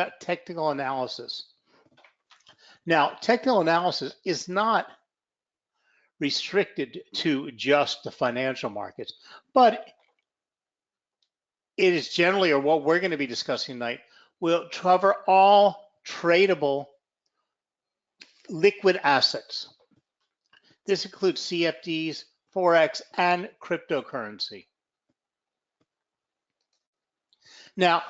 about technical analysis. Now, technical analysis is not restricted to just the financial markets, but it is generally, or what we're going to be discussing tonight, will cover all tradable liquid assets. This includes CFDs, Forex, and cryptocurrency. Now,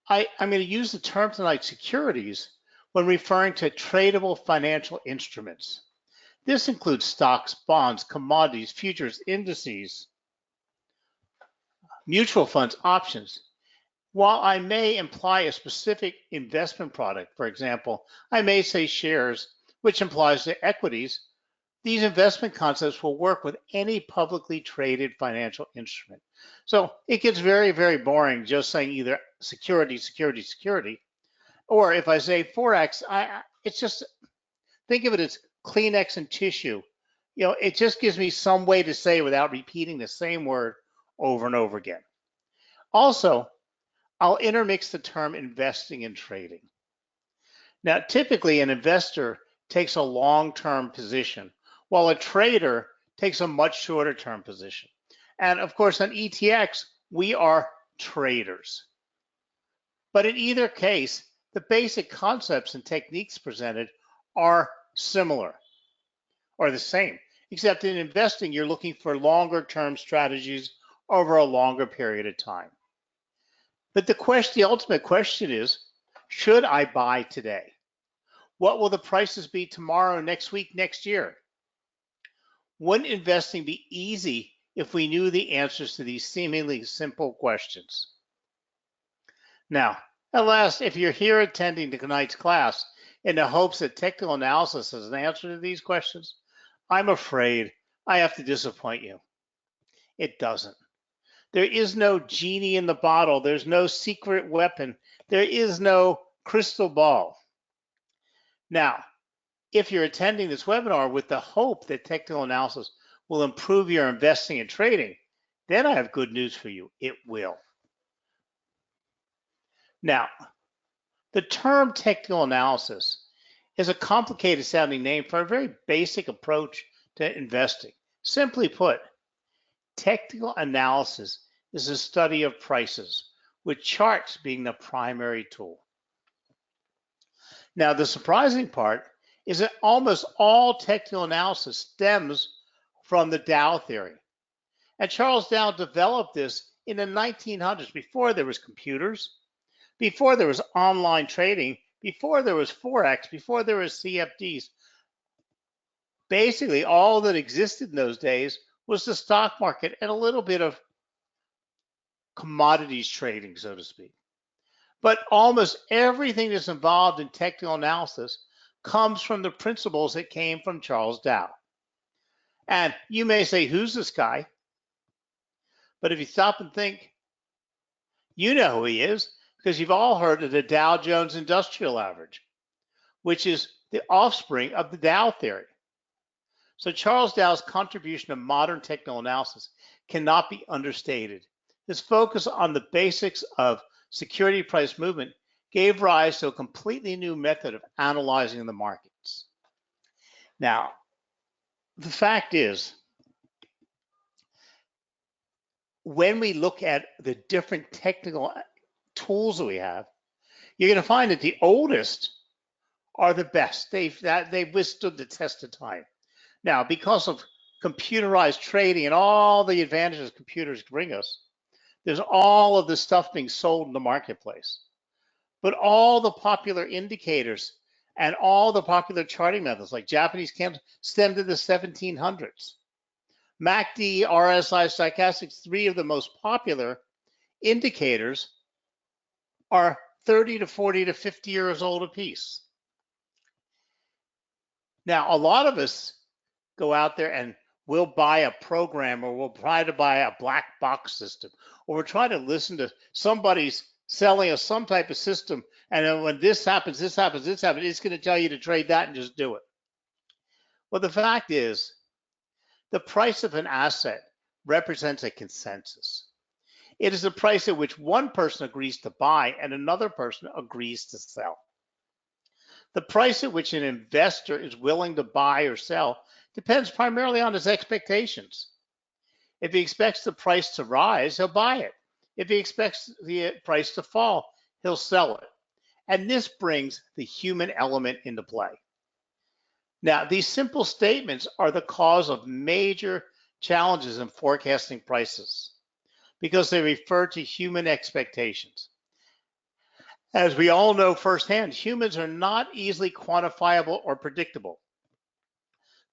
I'm going to use the term tonight, securities, when referring to tradable financial instruments. This includes stocks, bonds, commodities, futures, indices, mutual funds, options. While I may imply a specific investment product, for example, I may say shares, which implies the equities, these investment concepts will work with any publicly traded financial instrument. So it gets very, very boring just saying either security, security, security, or if I say Forex, it's just, think of it as Kleenex and tissue. You know, it just gives me some way to say without repeating the same word over and over again. Also, I'll intermix the term investing and trading. Now, typically an investor takes a long-term position, while a trader takes a much shorter-term position. And of course, on ETX, we are traders. But in either case, the basic concepts and techniques presented are similar or the same, except in investing, you're looking for longer-term strategies over a longer period of time. But the ultimate question is, should I buy today? What will the prices be tomorrow, next week, next year? Wouldn't investing be easy if we knew the answers to these seemingly simple questions? Now, at last, if you're here attending tonight's class in the hopes that technical analysis is an answer to these questions, I'm afraid I have to disappoint you. It doesn't. There is no genie in the bottle. There's no secret weapon. There is no crystal ball. Now, if you're attending this webinar with the hope that technical analysis will improve your investing and trading, then I have good news for you. It will. Now, the term technical analysis is a complicated sounding name for a very basic approach to investing. Simply put, technical analysis is a study of prices, with charts being the primary tool. Now, the surprising part is that almost all technical analysis stems from the Dow Theory. And Charles Dow developed this in the 1900s, before there was computers, before there was online trading, before there was Forex, before there was CFDs. Basically, all that existed in those days was the stock market and a little bit of commodities trading, so to speak. But almost everything that's involved in technical analysis comes from the principles that came from Charles Dow. And you may say, who's this guy? But if you stop and think, you know who he is, because you've all heard of the Dow Jones Industrial Average, which is the offspring of the Dow Theory. So Charles Dow's contribution to modern technical analysis cannot be understated. His focus on the basics of security price movement gave rise to a completely new method of analyzing the markets. Now, the fact is, when we look at the different technical tools that we have, you're going to find that the oldest are the best. They've withstood the test of time. Now, because of computerized trading and all the advantages computers bring us, there's all of this stuff being sold in the marketplace. But all the popular indicators and all the popular charting methods like Japanese candles stem to the 1700s. MACD, RSI, stochastics, three of the most popular indicators, are 30 to 40 to 50 years old apiece. Now, a lot of us go out there and we'll buy a program, or we'll try to buy a black box system, or we're trying to listen to somebody's selling us some type of system, and then when this happens, this happens, this happens, it's going to tell you to trade that and just do it. Well, the fact is, the price of an asset represents a consensus. It is the price at which one person agrees to buy and another person agrees to sell. The price at which an investor is willing to buy or sell depends primarily on his expectations. If he expects the price to rise, he'll buy it. If he expects the price to fall, he'll sell it. And this brings the human element into play. Now, these simple statements are the cause of major challenges in forecasting prices because they refer to human expectations. As we all know firsthand, humans are not easily quantifiable or predictable.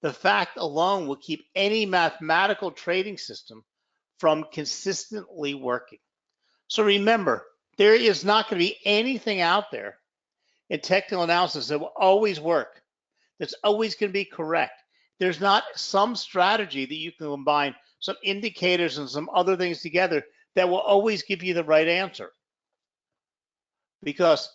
The fact alone will keep any mathematical trading system from consistently working. So remember, there is not going to be anything out there in technical analysis that will always work, that's always going to be correct. There's not some strategy that you can combine some indicators and some other things together that will always give you the right answer. Because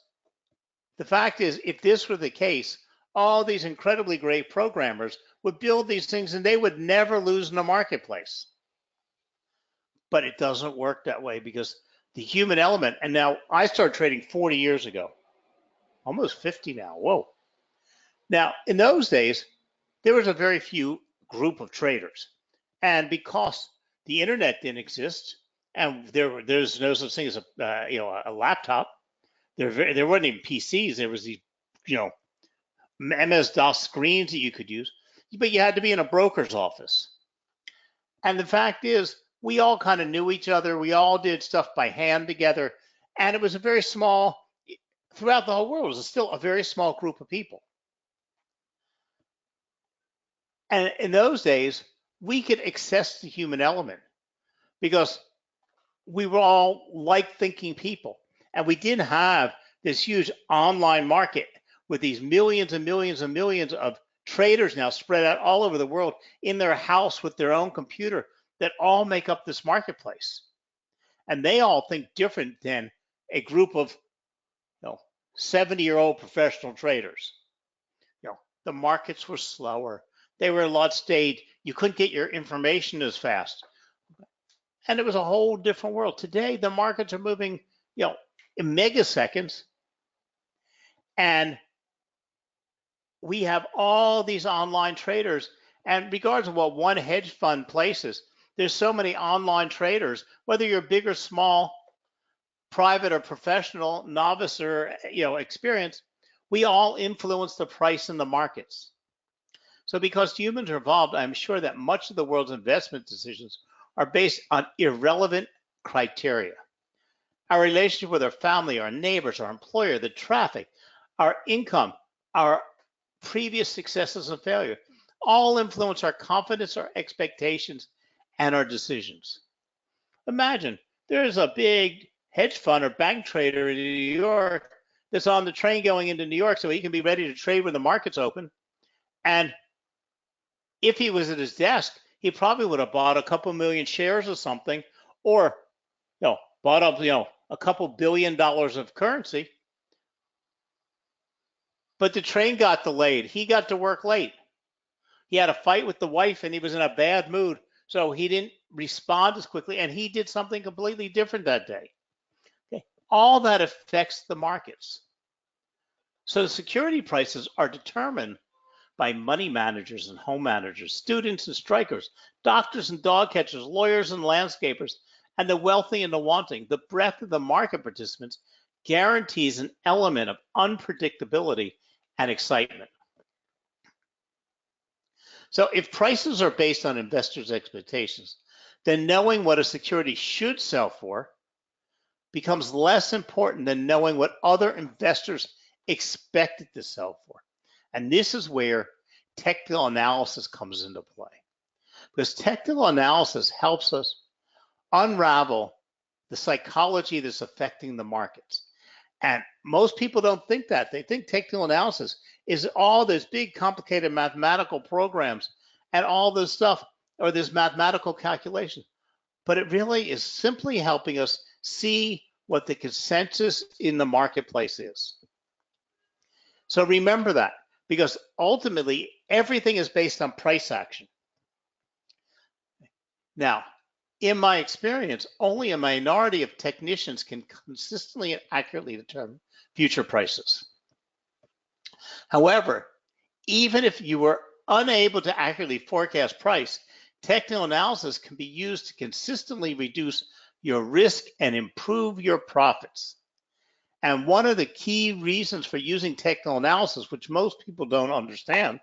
the fact is, if this were the case, all these incredibly great programmers would build these things and they would never lose in the marketplace. But it doesn't work that way because the human element, and now I started trading 40 years ago, almost 50 now, whoa. Now, in those days, there was a very few group of traders. And because the internet didn't exist, and there's no such thing as a laptop, there weren't even PCs. There was these, MS-DOS screens that you could use, but you had to be in a broker's office. And the fact is, we all kind of knew each other. We all did stuff by hand together. And it was a very small, throughout the whole world, it was still a very small group of people. And in those days, we could access the human element because we were all like-thinking people. And we didn't have this huge online market with these millions and millions and millions of traders now spread out all over the world in their house with their own computer that all make up this marketplace. And they all think different than a group of 70-year-old professional traders. The markets were slower. They were a lot stayed. You couldn't get your information as fast. And it was a whole different world. Today, the markets are moving, in megaseconds. And we have all these online traders. And regardless of what one hedge fund places, there's so many online traders, whether you're big or small, private or professional, novice or experienced, we all influence the price in the markets. So because humans are involved, I'm sure that much of the world's investment decisions are based on irrelevant criteria. Our relationship with our family, our neighbors, our employer, the traffic, our income, our previous successes and failure, all influence our confidence, our expectations, and our decisions. Imagine there's a big hedge fund or bank trader in New York that's on the train going into New York so he can be ready to trade when the market's open. And if he was at his desk, he probably would have bought a couple million shares or something, or bought up a couple $1 billion of currency. But the train got delayed. He got to work late. He had a fight with the wife and he was in a bad mood, so he didn't respond as quickly, and he did something completely different that day. Okay. All that affects the markets. So the security prices are determined by money managers and home managers, students and strikers, doctors and dog catchers, lawyers and landscapers, and the wealthy and the wanting. The breadth of the market participants guarantees an element of unpredictability and excitement. So if prices are based on investors' expectations, then knowing what a security should sell for becomes less important than knowing what other investors expect it to sell for. And this is where technical analysis comes into play. Because technical analysis helps us unravel the psychology that's affecting the markets. And most people don't think that. They think technical analysis is all this big, complicated mathematical programs and all this stuff, or this mathematical calculation. But it really is simply helping us see what the consensus in the marketplace is. So remember that, because ultimately everything is based on price action. Now, In my experience, only a minority of technicians can consistently and accurately determine future prices. However, even if you were unable to accurately forecast price, technical analysis can be used to consistently reduce your risk and improve your profits. And one of the key reasons for using technical analysis, which most people don't understand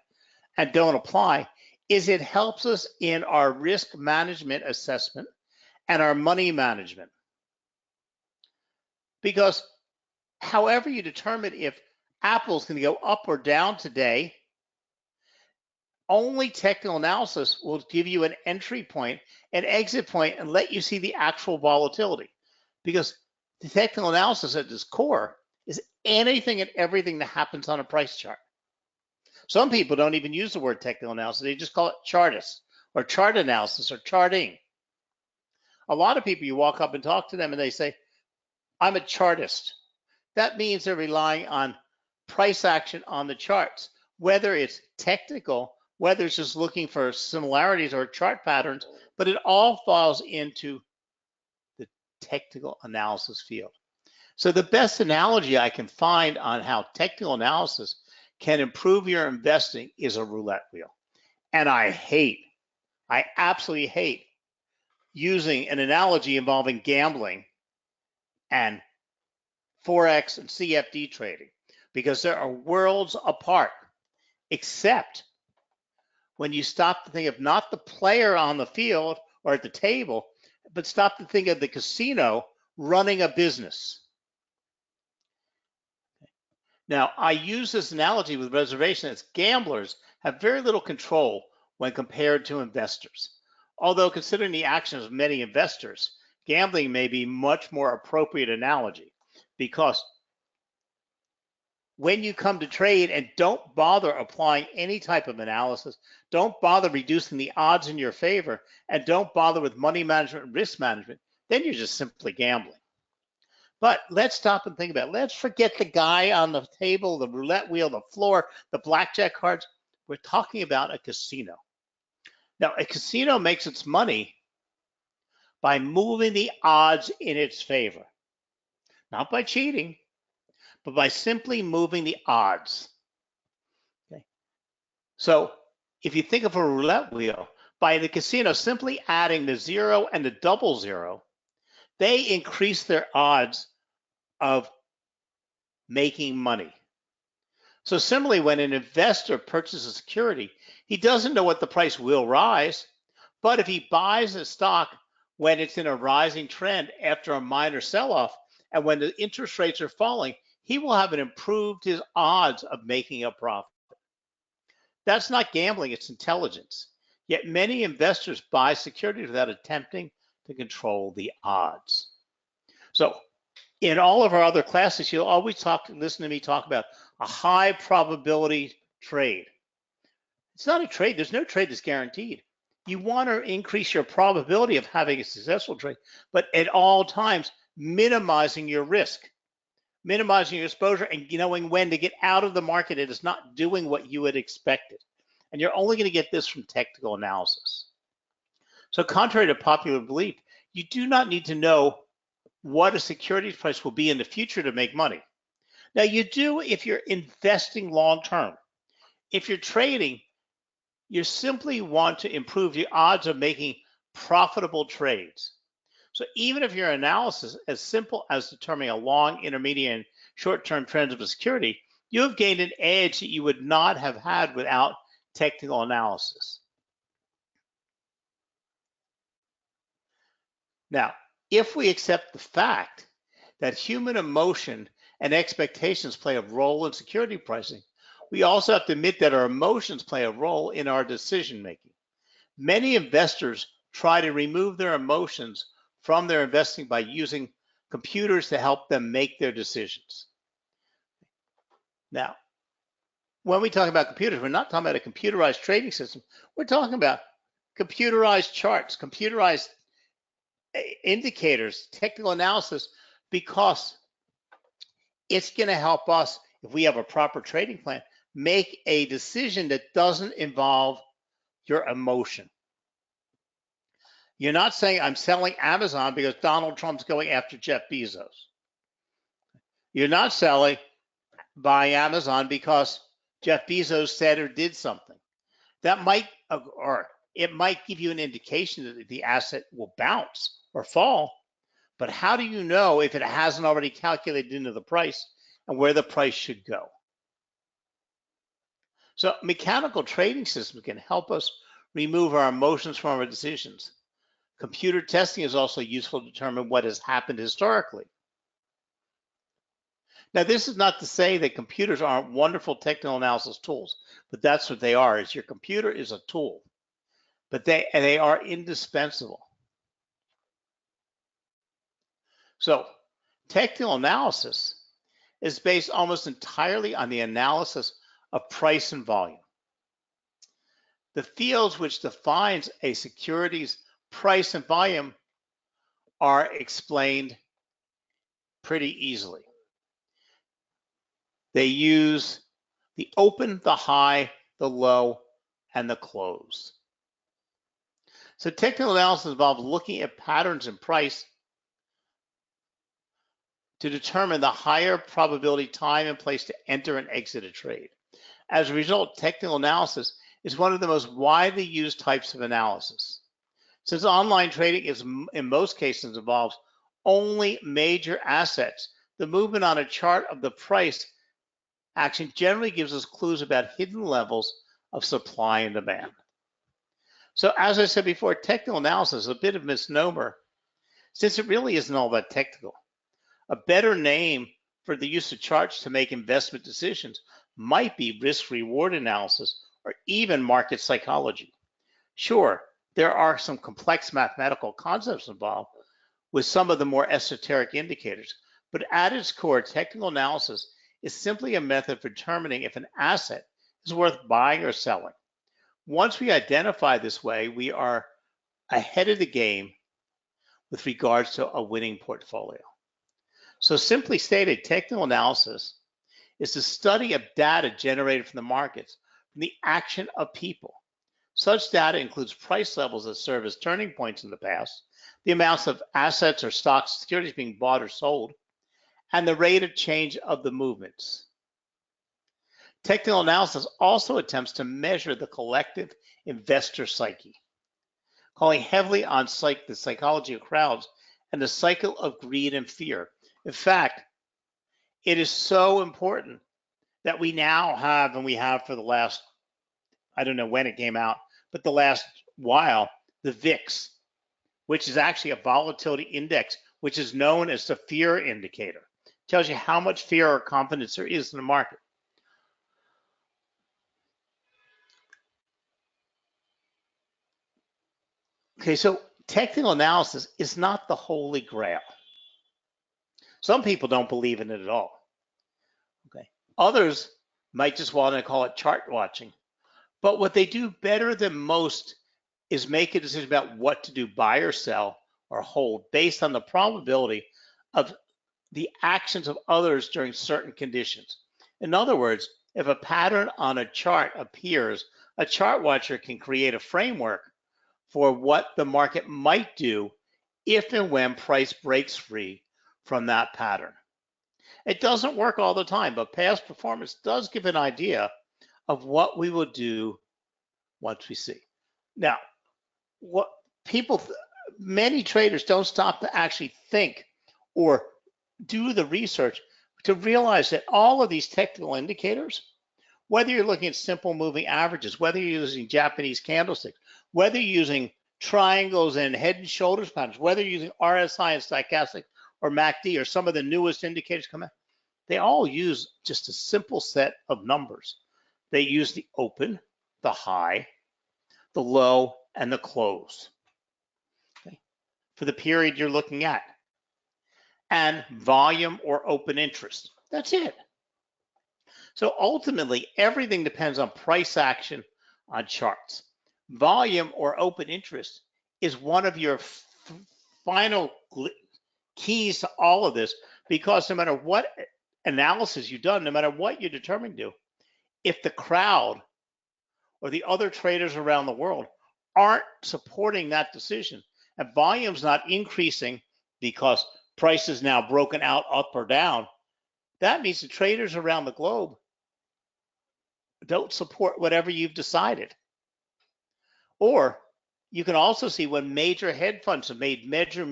and don't apply, is it helps us in our risk management assessment and our money management. Because however you determine if Apple's going to go up or down today, only technical analysis will give you an entry point, an exit point, and let you see the actual volatility. Because the technical analysis at its core is anything and everything that happens on a price chart. Some people don't even use the word technical analysis. They just call it chartist or chart analysis or charting. A lot of people, you walk up and talk to them and they say, I'm a chartist. That means they're relying on price action on the charts, whether it's technical, whether it's just looking for similarities or chart patterns, but it all falls into the technical analysis field. So the best analogy I can find on how technical analysis can improve your investing is a roulette wheel. And I absolutely hate using an analogy involving gambling and Forex and CFD trading, because there are worlds apart, except when you stop to think of not the player on the field or at the table, but stop to think of the casino running a business. Now, I use this analogy with reservation as gamblers have very little control when compared to investors. Although considering the actions of many investors, gambling may be much more appropriate analogy, because when you come to trade and don't bother applying any type of analysis, don't bother reducing the odds in your favor, and don't bother with money management and risk management, then you're just simply gambling. But let's stop and think about it. Let's forget the guy on the table, the roulette wheel, the floor, the blackjack cards. We're talking about a casino. Now, a casino makes its money by moving the odds in its favor, not by cheating, but by simply moving the odds. Okay. So if you think of a roulette wheel, by the casino simply adding the 0 and the double 0, they increase their odds of making money. So similarly, when an investor purchases a security, he doesn't know what the price will rise, but if he buys a stock when it's in a rising trend after a minor sell-off, and when the interest rates are falling, he will have improved his odds of making a profit. That's not gambling, it's intelligence. Yet many investors buy securities without attempting to control the odds. So in all of our other classes, you'll always listen to me talk about a high probability trade. It's not a trade. There's no trade that's guaranteed. You want to increase your probability of having a successful trade, but at all times, minimizing your risk, minimizing your exposure, and knowing when to get out of the market. It is not doing what you had expected. And you're only going to get this from technical analysis. So contrary to popular belief, you do not need to know what a securities price will be in the future to make money. Now you do if you're investing long-term. If you're trading, you simply want to improve your odds of making profitable trades. So even if your analysis is as simple as determining a long, intermediate, and short-term trends of a security, you have gained an edge that you would not have had without technical analysis. Now, if we accept the fact that human emotion and expectations play a role in security pricing, we also have to admit that our emotions play a role in our decision making. Many investors try to remove their emotions from their investing by using computers to help them make their decisions. Now, when we talk about computers, we're not talking about a computerized trading system. We're talking about computerized charts, computerized indicators, technical analysis, because it's going to help us, if we have a proper trading plan, make a decision that doesn't involve your emotion. You're not saying I'm selling Amazon because Donald Trump's going after Jeff Bezos. You're not selling buying Amazon because Jeff Bezos said or did something. That might, or it might give you an indication that the asset will bounce or fall. But how do you know if it hasn't already calculated into the price and where the price should go? So mechanical trading systems can help us remove our emotions from our decisions. Computer testing is also useful to determine what has happened historically. Now, this is not to say that computers aren't wonderful technical analysis tools, but that's what they are. Is your computer is a tool, but they are indispensable. So technical analysis is based almost entirely on the analysis of price and volume. The fields which defines a security's price and volume are explained pretty easily. They use the open, the high, the low, and the close. So technical analysis involves looking at patterns in price to determine the higher probability time and place to enter and exit a trade. As a result, technical analysis is one of the most widely used types of analysis. Since online trading is in most cases involves only major assets, the movement on a chart of the price action generally gives us clues about hidden levels of supply and demand. So as I said before, technical analysis is a bit of a misnomer since it really isn't all that technical. A better name for the use of charts to make investment decisions might be risk-reward analysis or even market psychology. Sure, there are some complex mathematical concepts involved with some of the more esoteric indicators, but at its core, technical analysis is simply a method for determining if an asset is worth buying or selling. Once we identify this way, we are ahead of the game with regards to a winning portfolio. So simply stated, technical analysis is the study of data generated from the markets, from the action of people. Such data includes price levels that serve as turning points in the past, the amounts of assets or stocks, securities being bought or sold, and the rate of change of the movements. Technical analysis also attempts to measure the collective investor psyche, calling heavily on the psychology of crowds and the cycle of greed and fear. In fact, it is so important that we now have, and we have for the last, I don't know when it came out, but the last while, the VIX, which is actually a volatility index, which is known as the fear indicator. It tells you how much fear or confidence there is in the market. Okay, so technical analysis is not the holy grail. Some people don't believe in it at all. Okay, others might just want to call it chart watching. But what they do better than most is make a decision about what to do, buy or sell or hold, based on the probability of the actions of others during certain conditions. In other words, if a pattern on a chart appears, a chart watcher can create a framework for what the market might do if and when price breaks free from that pattern. It doesn't work all the time, but past performance does give an idea of what we will do once we see. Now, many traders don't stop to actually think or do the research to realize that all of these technical indicators, whether you're looking at simple moving averages, whether you're using Japanese candlesticks, whether you're using triangles and head and shoulders patterns, whether you're using RSI and stochastic or MACD or some of the newest indicators come out, they all use just a simple set of numbers. They use the open, the high, the low, and the close, okay, for the period you're looking at, and volume or open interest. That's it. So ultimately, everything depends on price action on charts. Volume or open interest is one of your final keys to all of this, because no matter what analysis you've done, no matter what you're determined to do, if the crowd or the other traders around the world aren't supporting that decision, and volume's not increasing because price is now broken out up or down, that means the traders around the globe don't support whatever you've decided. Or you can also see when major hedge funds have made major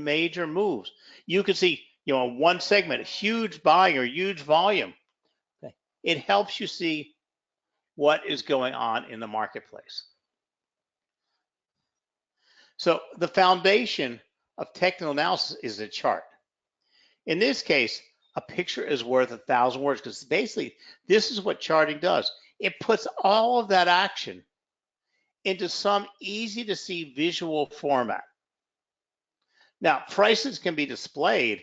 moves. You can see, one segment, huge buying or huge volume. Okay. It helps you see what is going on in the marketplace. So the foundation of technical analysis is a chart. In this case, a picture is worth 1,000 words, because basically this is what charting does. It puts all of that action into some easy to see visual format. Now, prices can be displayed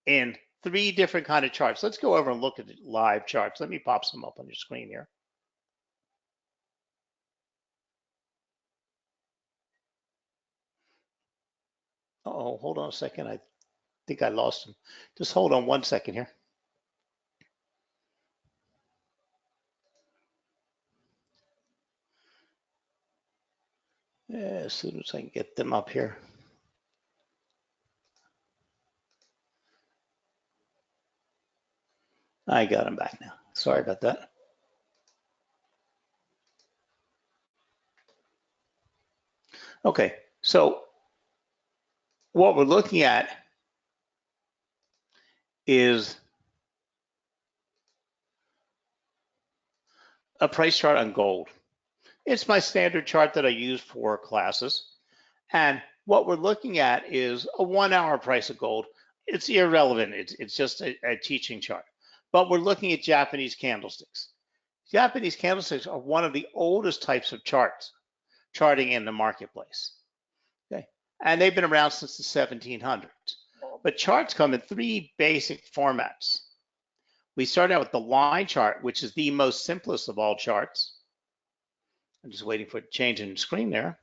in 3 different kind of charts. Let's go over and look at the live charts. Let me pop some up on your screen here. Oh, hold on a second. I think I lost him. Just hold on one second here. As soon as I can get them up here. I got them back now. Sorry about that. Okay, so what we're looking at is a price chart on gold. It's my standard chart that I use for classes. And what we're looking at is a 1-hour price of gold. It's irrelevant. It's just a teaching chart. But we're looking at Japanese candlesticks. Japanese candlesticks are one of the oldest types of charting in the marketplace. Okay, and they've been around since the 1700s. But charts come in 3 basic formats. We start out with the line chart, which is the most simplest of all charts. I'm just waiting for it to change in the screen there.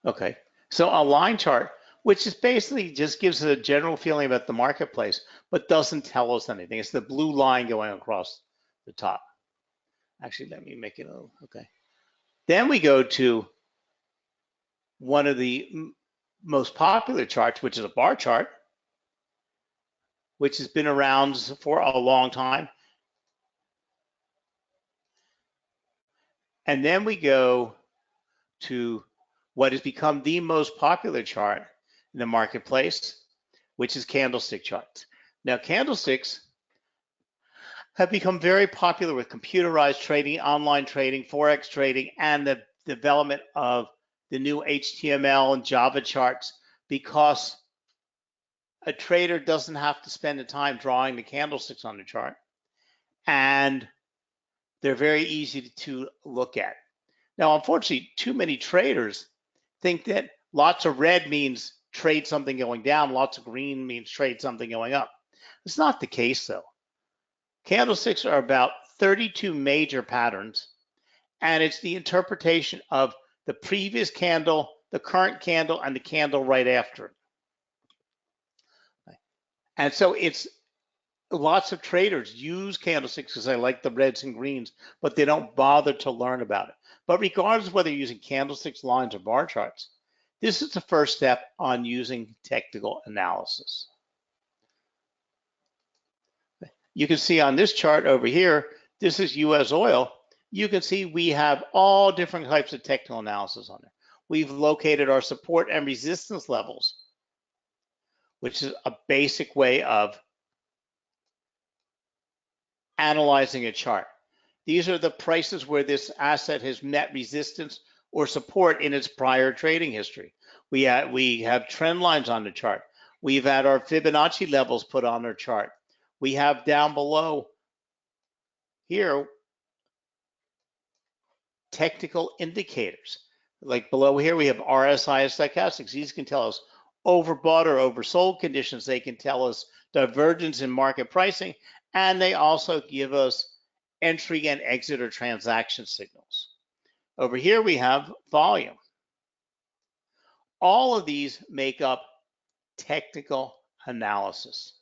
Okay, so a line chart, which is basically just gives us a general feeling about the marketplace, but doesn't tell us anything. It's the blue line going across the top. Actually, let me make it okay. Then we go to one of the most popular charts, which is a bar chart, which has been around for a long time. And then we go to what has become the most popular chart in the marketplace, which is candlestick charts. Now, candlesticks have become very popular with computerized trading, online trading, Forex trading, and the development of the new HTML and Java charts, because a trader doesn't have to spend the time drawing the candlesticks on the chart, and they're very easy to look at. Now, unfortunately, too many traders think that lots of red means trade something going down, lots of green means trade something going up. It's not the case, though. Candlesticks are about 32 major patterns, and it's the interpretation of the previous candle, the current candle, and the candle right after it. And so it's lots of traders use candlesticks because they like the reds and greens, but they don't bother to learn about it. But regardless of whether you're using candlesticks, lines, or bar charts, this is the first step on using technical analysis. You can see on this chart over here, this is US oil. You can see we have all different types of technical analysis on there. We've located our support and resistance levels, which is a basic way of analyzing a chart. These are the prices where this asset has met resistance or support in its prior trading history. We have trend lines on the chart. We've had our Fibonacci levels put on our chart. We have down below here technical indicators. Like below here, we have RSI and stochastics. These can tell us overbought or oversold conditions. They can tell us divergence in market pricing, and they also give us entry and exit or transaction signals. Over here, we have volume. All of these make up technical analysis.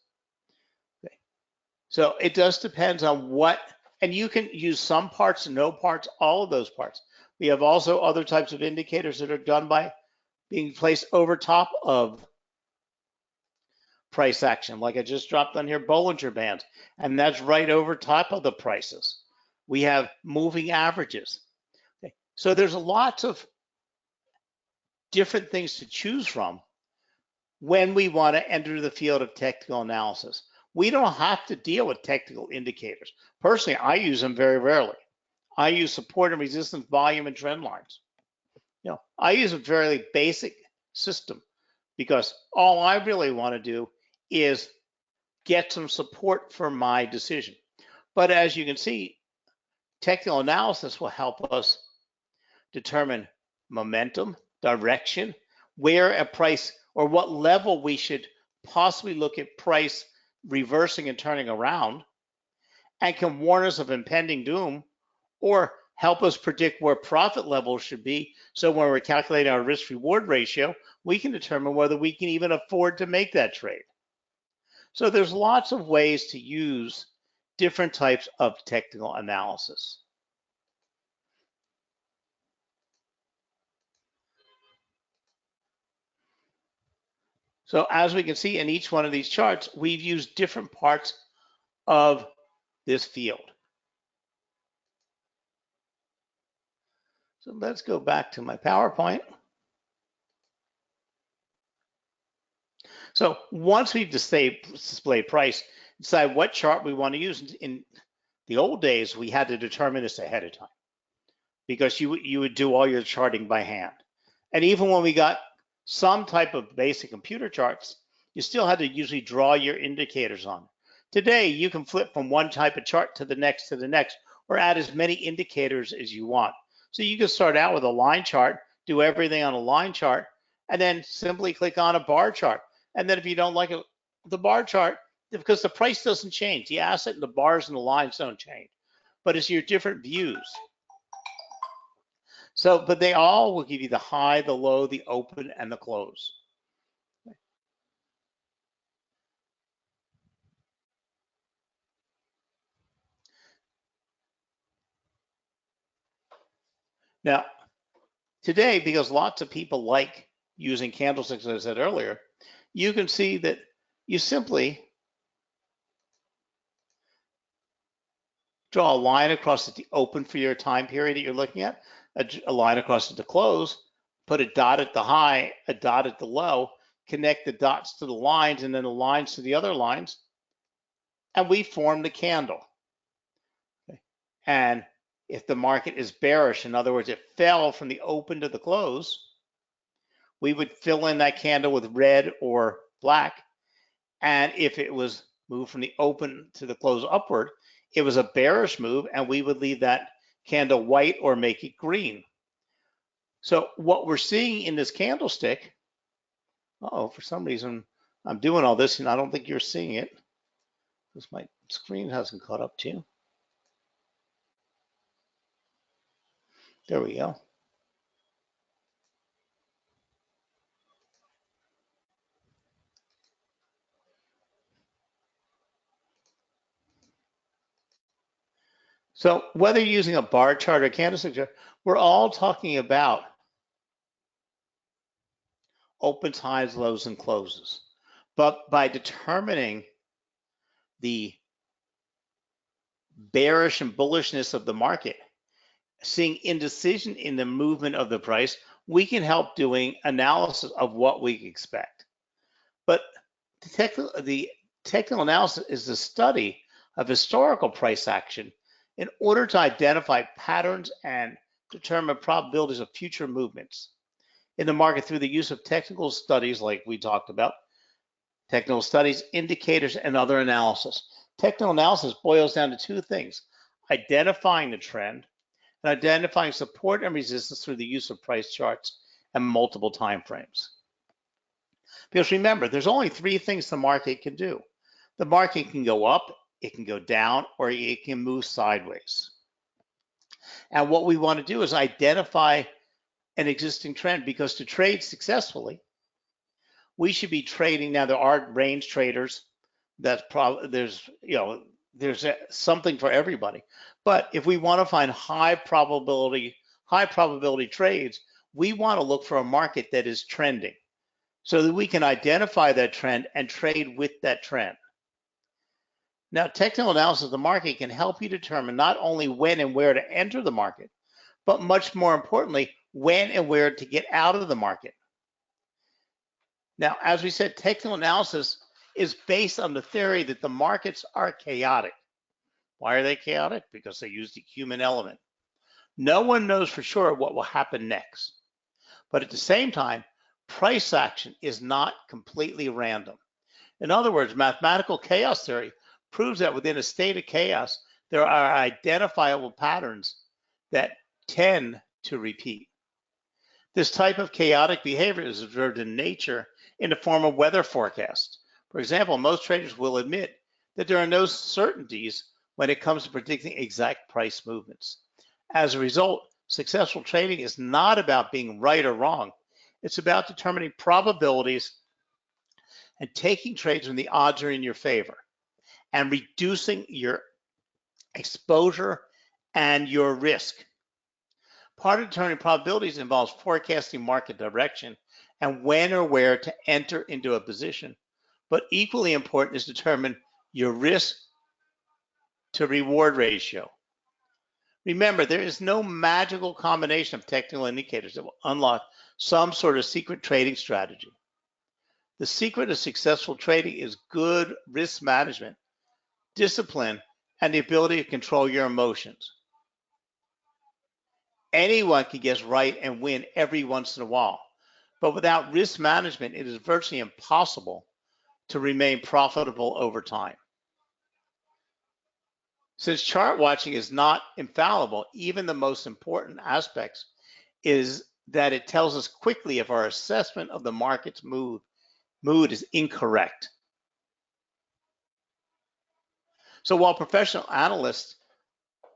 Okay. So it does depend on what, and you can use some parts, no parts, all of those parts. We have also other types of indicators that are done by being placed over top of price action. Like I just dropped on here, Bollinger Bands, and that's right over top of the prices. We have moving averages. Okay. So there's lots of different things to choose from when we want to enter the field of technical analysis. We don't have to deal with technical indicators. Personally, I use them very rarely. I use support and resistance, volume, and trend lines. I use a fairly basic system because all I really want to do is get some support for my decision. But as you can see, technical analysis will help us determine momentum, direction, where a price or what level we should possibly look at price reversing and turning around, and can warn us of impending doom or help us predict where profit levels should be. So when we're calculating our risk reward ratio, we can determine whether we can even afford to make that trade. So there's lots of ways to use different types of technical analysis. So as we can see in each one of these charts, we've used different parts of this field. So let's go back to my PowerPoint. So once we've displayed price, decide what chart we want to use. In the old days, we had to determine this ahead of time because you would do all your charting by hand. And even when we got some type of basic computer charts, you still had to usually draw your indicators on. Today, you can flip from one type of chart to the next, or add as many indicators as you want. So you can start out with a line chart, do everything on a line chart, and then simply click on a bar chart. And then if you don't like it, the bar chart, because the price doesn't change, the asset and the bars and the lines don't change, but it's your different views. So, but they all will give you the high, the low, the open, and the close. Now, today, because lots of people like using candlesticks, as I said earlier, you can see that you simply draw a line across the open for your time period that you're looking at, a line across at the close, put a dot at the high, a dot at the low, connect the dots to the lines and then the lines to the other lines, and we form the candle. Okay. And if the market is bearish, in other words, it fell from the open to the close, we would fill in that candle with red or black. And if it was moved from the open to the close upward, it was a bearish move, and we would leave that candle white or make it green. So what we're seeing in this candlestick, for some reason I'm doing all this and I don't think you're seeing it because my screen hasn't caught up to you. There we go. So whether you're using a bar chart or candlestick chart, we're all talking about opens, highs, lows, and closes. But by determining the bearish and bullishness of the market, seeing indecision in the movement of the price, we can help doing analysis of what we expect. But the technical analysis is the study of historical price action in order to identify patterns and determine probabilities of future movements in the market through the use of technical studies like we talked about, technical studies, indicators, and other analysis. Technical analysis boils down to two things: identifying the trend and identifying support and resistance through the use of price charts and multiple time frames. Because remember, there's only three things the market can do. The market can go up, it can go down, or it can move sideways. And what we want to do is identify an existing trend, because to trade successfully, we should be trading. Now there are range traders. There's something for everybody. But if we want to find high probability trades, we want to look for a market that is trending so that we can identify that trend and trade with that trend. Now, technical analysis of the market can help you determine not only when and where to enter the market, but much more importantly, when and where to get out of the market. Now, as we said, technical analysis is based on the theory that the markets are chaotic. Why are they chaotic? Because they use the human element. No one knows for sure what will happen next. But at the same time, price action is not completely random. In other words, mathematical chaos theory proves that within a state of chaos, there are identifiable patterns that tend to repeat. This type of chaotic behavior is observed in nature in the form of weather forecasts. For example, most traders will admit that there are no certainties when it comes to predicting exact price movements. As a result, successful trading is not about being right or wrong. It's about determining probabilities and taking trades when the odds are in your favor and reducing your exposure and your risk. Part of determining probabilities involves forecasting market direction and when or where to enter into a position. But equally important is to determine your risk to reward ratio. Remember, there is no magical combination of technical indicators that will unlock some sort of secret trading strategy. The secret of successful trading is good risk management, discipline, and the ability to control your emotions. Anyone can guess right and win every once in a while, but without risk management, it is virtually impossible to remain profitable over time. Since chart watching is not infallible, even the most important aspects is that it tells us quickly if our assessment of the market's mood is incorrect. So while professional analysts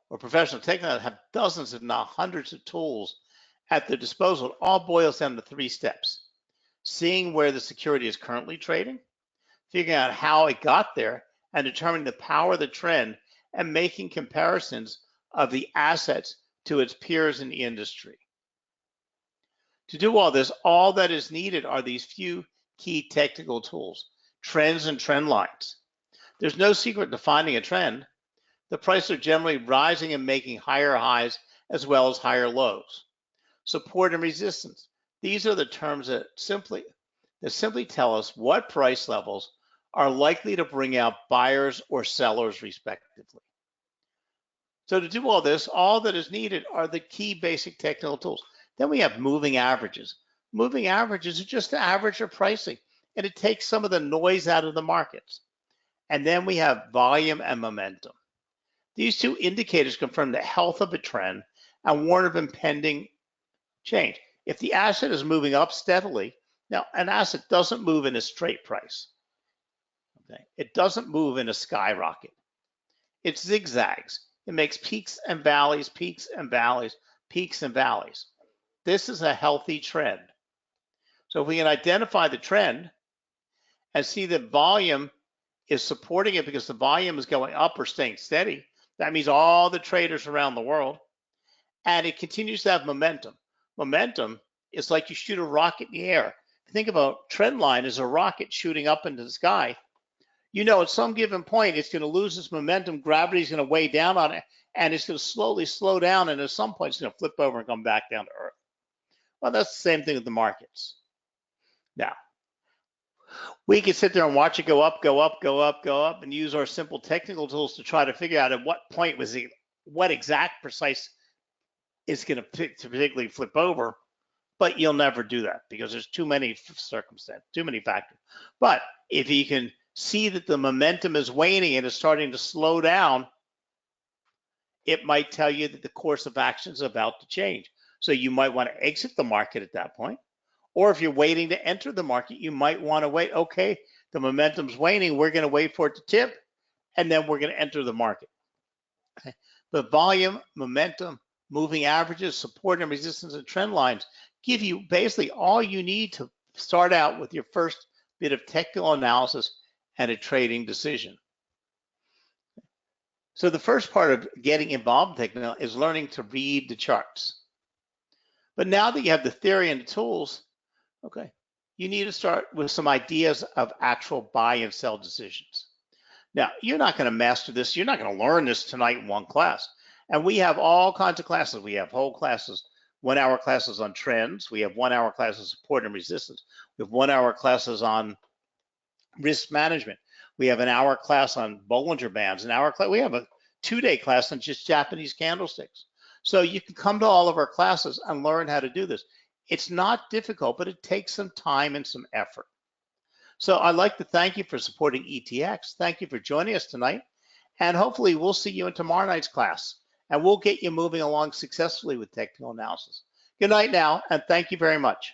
or professional technical analysts have dozens if not hundreds of tools at their disposal, it all boils down to 3 steps. Seeing where the security is currently trading, figuring out how it got there, and determining the power of the trend and making comparisons of the assets to its peers in the industry. To do all this, all that is needed are these few key technical tools: trends and trend lines. There's no secret to finding a trend. The prices are generally rising and making higher highs as well as higher lows. Support and resistance. These are the terms that simply tell us what price levels are likely to bring out buyers or sellers respectively. So to do all this, all that is needed are the key basic technical tools. Then we have moving averages. Moving averages are just the average of pricing, and it takes some of the noise out of the markets. And then we have volume and momentum. These 2 indicators confirm the health of a trend and warn of impending change. If the asset is moving up steadily, now an asset doesn't move in a straight price. Okay? It doesn't move in a skyrocket. It zigzags. It makes peaks and valleys, peaks and valleys, peaks and valleys. This is a healthy trend. So if we can identify the trend and see that volume is supporting it because the volume is going up or staying steady, that means all the traders around the world, and it continues to have momentum. Momentum is like you shoot a rocket in the air. Think about trend line as a rocket shooting up into the sky. You know, at some given point, it's going to lose its momentum. Gravity is going to weigh down on it, and it's going to slowly slow down, and at some point, it's going to flip over and come back down to earth. Well, that's the same thing with the markets. Now, we can sit there and watch it go up, go up, go up, go up, and use our simple technical tools to try to figure out at what point what exact precise is going to particularly flip over. But you'll never do that because there's too many circumstances, too many factors. But if you can see that the momentum is waning and is starting to slow down, it might tell you that the course of action is about to change. So you might want to exit the market at that point. Or if you're waiting to enter the market, you might want to wait. Okay, the momentum's waning. We're going to wait for it to tip, and then we're going to enter the market. Okay. But volume, momentum, moving averages, support and resistance, and trend lines give you basically all you need to start out with your first bit of technical analysis and a trading decision. So the first part of getting involved in technical is learning to read the charts. But now that you have the theory and the tools, okay, you need to start with some ideas of actual buy and sell decisions. Now, you're not going to master this. You're not going to learn this tonight in one class. And we have all kinds of classes. We have whole classes, 1 hour classes on trends. We have 1 hour classes support and resistance. We have 1 hour classes on risk management. We have an hour class on Bollinger Bands, an hour class. We have a 2-day class on just Japanese candlesticks. So you can come to all of our classes and learn how to do this. It's not difficult, but it takes some time and some effort. So I'd like to thank you for supporting ETX. Thank you for joining us tonight. And hopefully we'll see you in tomorrow night's class. And we'll get you moving along successfully with technical analysis. Good night now, and thank you very much.